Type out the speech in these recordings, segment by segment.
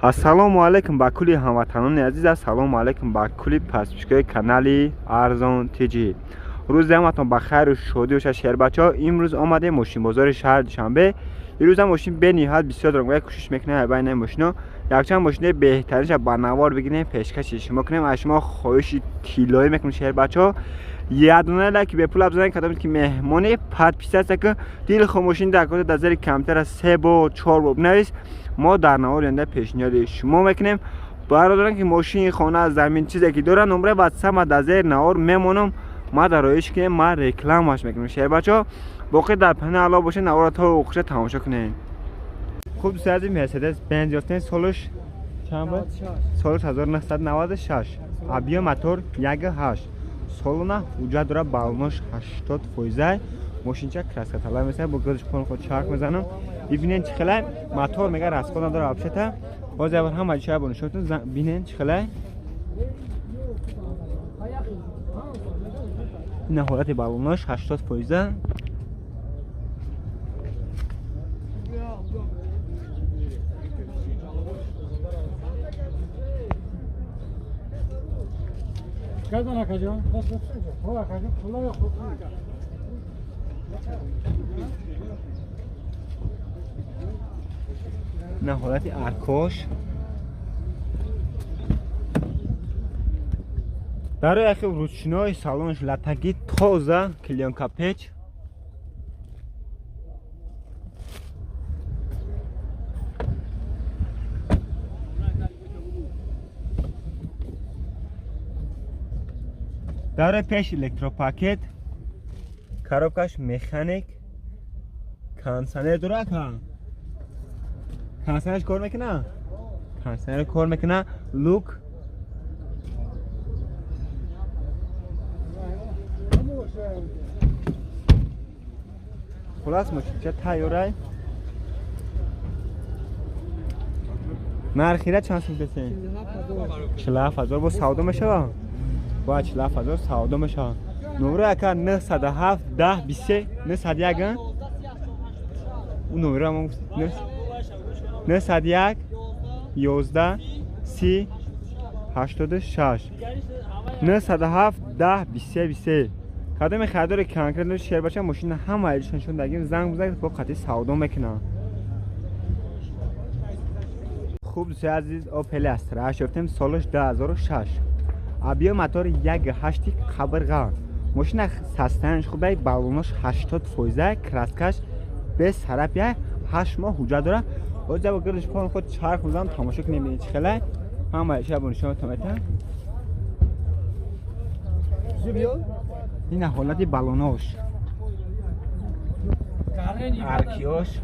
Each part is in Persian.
ассалому алайкум ба кулли ҳамватанони азиз, ассалому алайкум ба кулли паспишкои канали Арзон Тиҷи. рӯзи ҳаматон ба хайру шодӣ бошад шеҳрбачаҳо. имрӯз омадем мошинбозори шаҳри Душанбе. имрӯз ҳам мошин бениҳоят бисёр дорем. кӯшиш мекунем байни мошино якчанд мошини беҳтаринша ба навор бигирем, пешкаши шумо кунем. аз шумо хоҳиши тиллоӣ мекунем шеҳрбачаҳо. ядона лайки бепул абзанед кадом ки меҳмони подписатсия ки дил хомошин дакота дар зери камтара 3 бор 4 бор бинавис. мо дар навори янда пешниҳоди шумо мекунем. бародарон ки мошини хона замин чизе ки доранд номраи ватсап дар зери навор мемонам. ма дар роиш кунем, ма рекламаш мекунем шеҳрбачаҳо. боқӣ дар панел ало бошед навора то оқша тамошо кунем. хуб дӯстои азиз, Mercedes Benz ёфтем. солиш чанд буд? солиш 1996. объем мотор 1.8. солона ҳуҷҷат дорад, баллонош 80%. мошинча краска талаб месад. бо гӯдаш пон ход чарх мезанам. бибинен чӣ хелай мотор мега расход надора вообще-то. ҳозир аввал ҳама чиша бо нишонатон бинен чӣ хелай. ин ҳолати баллонош 80%. نه حالت ارکاش در اخی روشنای سالنش لطگی تازه کلیانکا پیچ در پیش الکتروپاکت коробкаш механик кондиционер дора кан кондиционер кор мекуна кондиционер кор мекуна лук хулас мошинча тайёрай нархира чанд сум десен 47000 бо савдо мешава ба 47000 савдо мешава. номер ака 907 10 23 901 اون номер هم 901 11 30 86 907 10 23 23 کدام خریدار کنکرت شهر بچه ماشین همه ایشون شون دگیم زنگ بزنید با قطعی سودا میکنن. خوب دوستای عزیز اوپل استرا شفتیم سالش 2006 ابیا موتور 1.8 قبرغه ماشین سستنش خوبه بالونش 80% کراسکش به سرپیه 8 ماه حجت داره. باز جواب گردش پان خود چرخ میزنم تماشا کنیم ببینید چه خلای همه شب نشون تمتا این حالت بالوناش ارکیاش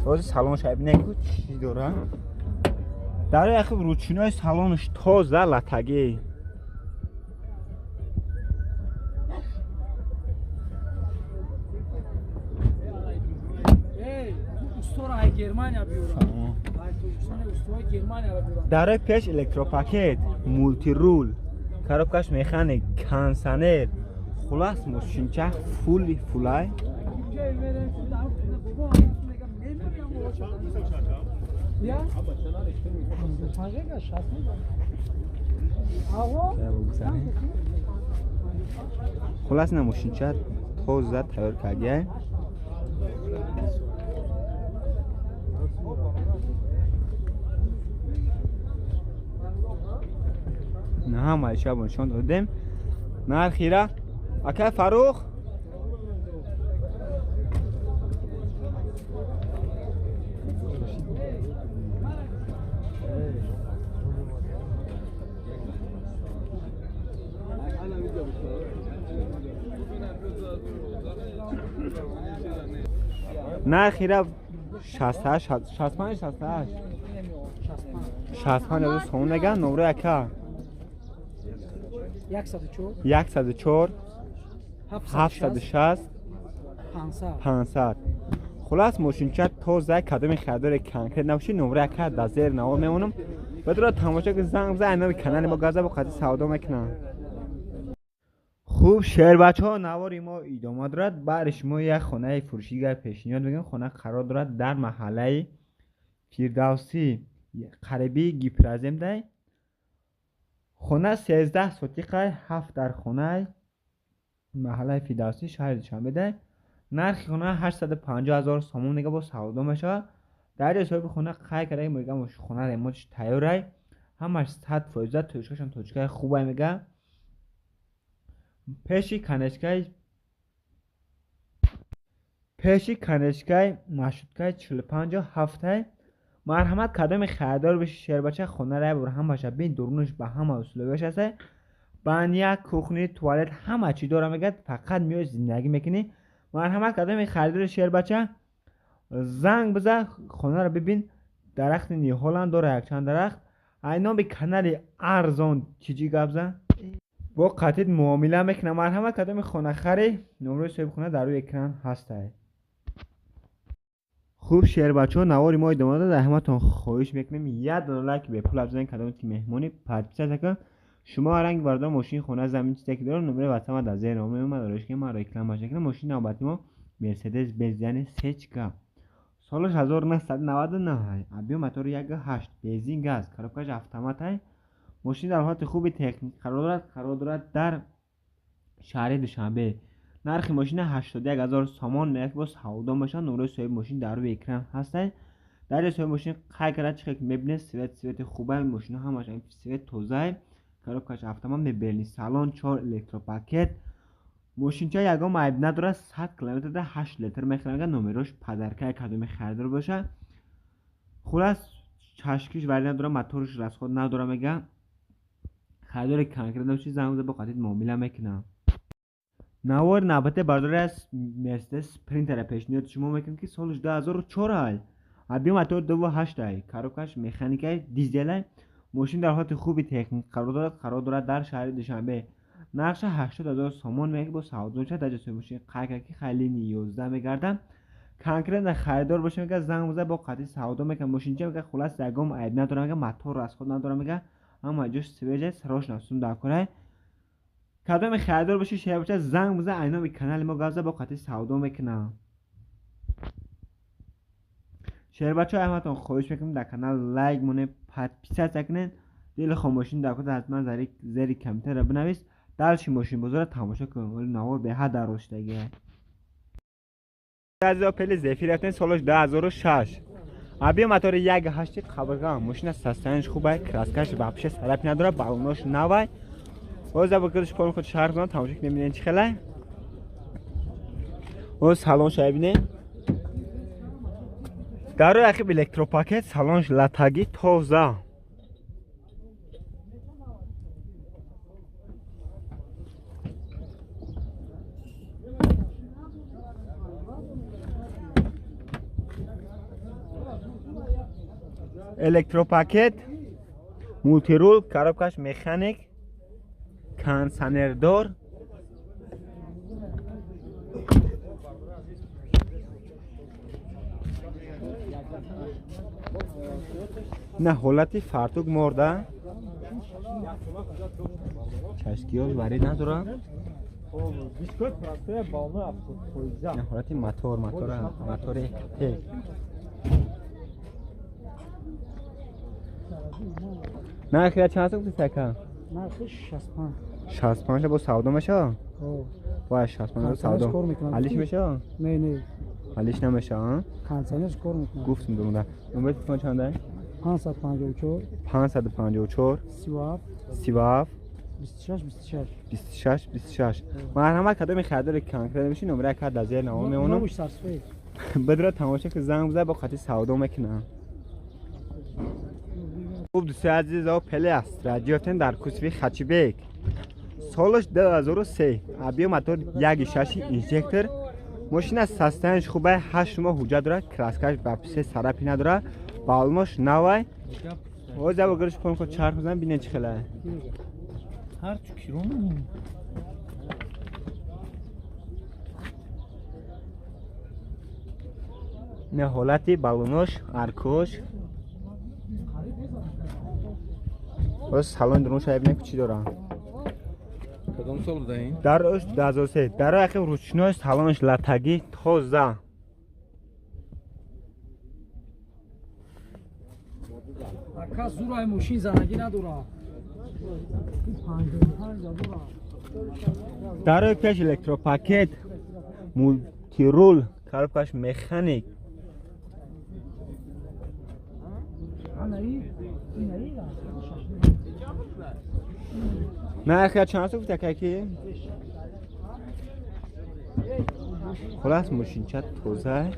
باز سالونش ببینید چی داره. در اخیر روچینای سالونش تازه لطگی در پیش الکتروپاکت مولتی رول коробкаш механик кондиционер خلاص ماشینچه فولی فولای خلاص نه ماشینچه تازه تیار کرده. نه همه شب نشون دادیم. نه خیره اکه فروخ نه خیره 68 65 68 65 از سون نگه نمره اکه 104 760 500 خلاص ماشینچه تازه کدام خریدار کنکرت نباشی نمره اکه در زیر نوار میمونم بدون تماشا که زنگ بزن اینا به کانال ما گازه با قطعی سودا میکنن. خوب شهر بچه ها نواری ما ادامه دارد. بعدش ما یک خانه فروشی پیشنهاد میگم. خانه قرار دارد در محله فیردوسی قریبی گیپرازم دای. خونه 13 سوتیقه 7 در خونه محله فیردوسی شهر دوشنبه ده. نرخ خونه 850,000 سومون نگه با سودا میشه. در حساب خونه خیلی کرده میگم خونه ریموتش تیاره، همش 100% توشکشم توشکای خوبه میگه. پیشی کنشگاه مشروطه 45 هفته مرحمت کدام خریدار بشه شهر بچه خونه رای بر هم باشه بین درونش به هم اصول بشه است. بانیا کوخنی توالت همه چی داره میگه، فقط میای زندگی میکنی. مرحمت کدام خریدار شهر بچه زنگ بزن خونه رو ببین. درخت نیهولند داره یک چند درخت. اینا به کانال ارزان چیزی گابزن با قطعیت معامله میکنه. مرحمت کدام خونه خری نمره صاحب خونه در روی اکران هسته. خوب شهر بچه ها نواری ما ادامه داده. همتون خواهش میکنیم یه دونه لایک به پول افزایش کدامت که مهمونی پادپیس که شما رنگ بردار ماشین خونه زمین چیزی که داره نمره واتساپ در ذهن ما دارش که ما ریکلام باشه که ماشین نوبتی ما مرسدس بنز سچکا سالش 1999 ابی موتور 1.8 بنزین گاز کارکاش اتومات های. ماشین در حالت خوبی تکنیک قرار دارد در شهر دوشنبه. نرخ ماشین 81,000 سومون میاد با سودا میشه. نمره صاحب ماشین در روی اکران هسته. در صاحب ماشین خیلی کرده چه که میبینه سویت خوبه ماشین همش این سویت توزای کاروکاش اتومات میبینی سالن 4 الکتروپاکت. ماشین چه یگام عیب نداره 100 کیلومتر ده 8 لیتر میخره. نمرش پدرکای کدوم خریدار باشه. خلاص چشکیش ولی نداره موتورش راست خود نداره میگه. خریدار کانکریت نمیشه زنگ با قطعیت معامله میکنه. نوار نباته بردار از مرسدس پرینتر پیشنهاد شما میکنم که سالش 2004 ابی موتور 2.8 کاروکاش مکانیکای دیزل. ماشین در حالت خوبی تکنیک قرار دارد در شهر دوشنبه. نقش 80,000 سومون میگه با سودا شد. در ماشین قاقاکی خیلی 11 میگردم. کانکریت خریدار باشه میگه زنگ بزنه با قطعی سودا میکنه. ماشین چه میگه خلاص یگام عیب نداره میگه موتور از خود نداره میگه اما جوش سویج سراش نسون داکره. کدام خریدار باشه شهر بچه زنگ بزن اینا به کانال ما گازه با قطعی سودا میکنه. شهر بچه همتون خواهش میکنم در کانال لایک مونه پادپیس کنین. دل خاموشین در کد حتما زیر کامنتر رو بنویس. دلش ماشین بزرگ تماشا کن ولی نوار به حد رشدگی. از اپل زفیر رفتن سالش 2006 ابی موتور 1.8 خبرگاه ماشین سستنش خوبه کراسکش بابش سرپ نداره بالونش نوای. اوزا بکرش پول خود شهر کنم تماشا کنیم ببینین چی خله. او سالن شایبینه در روی اخیب الکتروپاکت سالنش لاتاگی تازه. الکتروپاکت مولتیرول کارابکاش مکانیک کانسانردار نه حالتی فرتوک مرده چشکیاش وری نداره. نه حالتی موتور تک نه خیلی چند سوک تکه؟ نه خیلی 65 65 با سودا میشه؟ باید 65 سودا حالیش میشه؟ نه حالیش نمیشه ها؟ کانسانش کار میکنه. گفتم درونده. نمبر تلفن چنده؟ 554 37 26 مرحمت کدام خریدار کانکریت میشی نمره کد از نام میمونه. بدر تماشا که زنگ بزنه با قطعی سودا میکنه. خوب دوستی عزیز پله است رادیاتن در کوسوی خچیبک سالش 2003 ابی موتور 1.6 اینجکتور. ماشین از سستنش خوبه 8 ماه حجت داره کراسکش با پیسه سرپی نداره بالونش نوای. اوزا بگرش پون خود چرخ بزن بینه چی خیله هر چو کیلو نه حالتی بالونش ارکوش بس سالن درون شاید ببینیم چی داره. کدام سال بوده این؟ در روش 2003 در اخیر روشناش سالنش لاتاگی تازه. Ака зурай мошин занагӣ надора. در روی پیش الکتروپاکت مولتی رول کاربکش مکانیک نرخ چند سو گفته که خلاص ماشین چت توزه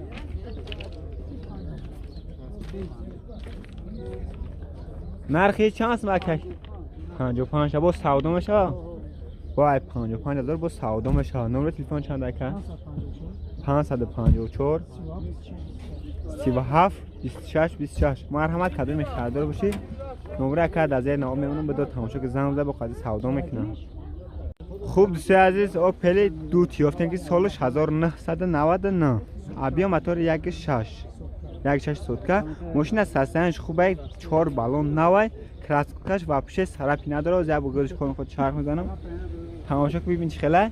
نرخی چند سو مکش 55 با سودا میشه با 55,000 با سودا میشه نمره تلفن چند دکه 554 37 26 26 مرحمت کدوم خریدار باشی نمره کد از این نام میمونم به تماشا که زنگ بزنه با قضیه سودا میکنه خوب دوستای عزیز اوپل دوت یافتیم که سالش 1999 ابیا موتور 1.6 سوتکه ماشین از سستنش خوبه 4 بالون نوای کراسکش و پیش سرپی نداره زیاد بگذارش کنم خود چرخ میزنم تماشا که ببین چی خیله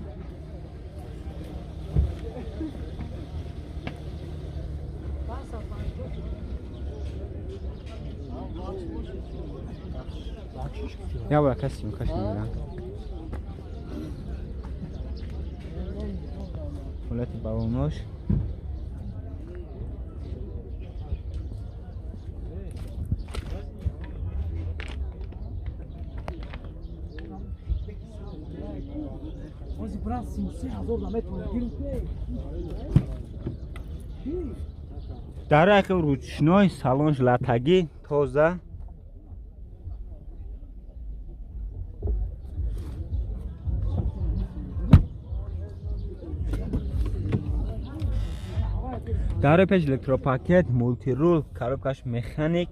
یا برا کسی میکش میگیرم حالت بالوناش در اخیر روشنای سالنش لاتگی تازه در پیش الکتروپاکت مولتی رول کاربکش مکانیک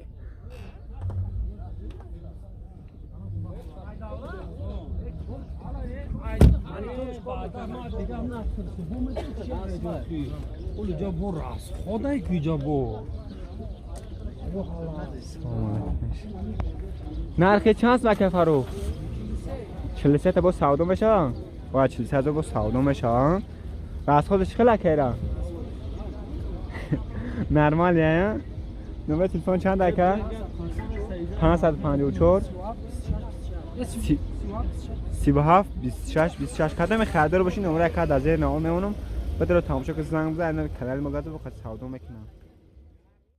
نرخ چند مکه فرو 43 با سودا میشه با 43 با سودا میشه راست خودش خیلی کیره نرمالیه نمره تلفن چند دکه 554 37 26 26 کدام خریدار باشین نمره کد از نام میمونم بدر تماشا که زنگ بزنید کانال مگادو بخواد سودا میکنم